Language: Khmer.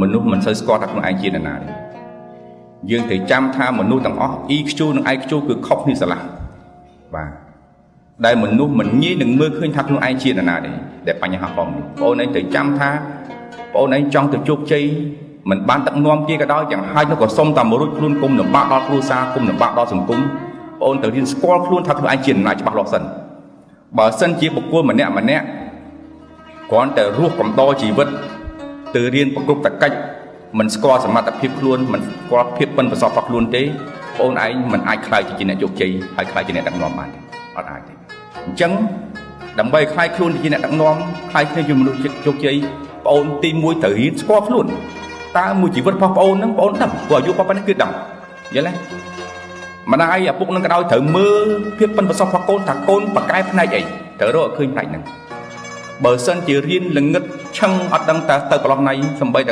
មនុស្សមិនសូវស្គាល់ថាខ្លួនឯងជានរណាទេយើងត្រូវចាំថាមនុស្សទាំងអស់ EQ និង IQ គឺខុសគ្នាស្រឡះបាទដែលមនុស្សមិនងាយនឹងមើលឃើញថាខ្លួនឯងជានរណាទេដែលបញ្ហាផងនេះបងឯងត្រូវចាំថាបងឯងចង់ទៅជោគជ័យមិនបានទឹកនាំគេក៏ដោយយ៉ាងហោចនោះក៏សុំតែមករួចខ្លួនគុំលំបាកដល់គ្រួសារគុំលំបាកដល់សង្គមបងត្រូវរៀនស្គាល់ខ្លួនថាខ្លួនឯងជានរណាច្បាស់លាស់សិនបើសិនជាបុគ្គលម្នាក់គ្រាន់តែរស់កំដរជីវិតទៅរៀនប្រកបតកិច្ចមិនស្គាល់សមត្ថភាពខ្លួនមិនស្គាល់ភាពប៉ិនប្រសប់របស់ខ្លួនទេបងឯងមិនអាចខ្លាយជាអ្នកជោគជ័យហើយខ្លាយជាអ្នកដឹកនាំបានទេអត់អាចទេអញ្ចឹងដើម្បីខ្លាយខ្លួនជាអ្នកដឹកនាំខ្លាយគ្នាជាមនុស្សជោគជ័យបងទី1ត្រូវរៀនស្គាល់ខ្លួនតើមួយជីវិតរបស់បងហ្នឹងបងដឹងព្រោះអាយុប៉ុណ្ណេះគឺដឹងយល់ទេម្ដាយឪពុកនឹងក៏ដោយត្រូវមើលភាពប៉ិនប្រសប់របស់កូនថាកូនបកកែផ្នែកអីត្រូវរកឲ្យឃើញផ្នែកហ្នឹងបើសិនជារៀនល្ងឹតឆឹងអត់ដឹងតើទៅប្រឡោះណៃសំបីតែ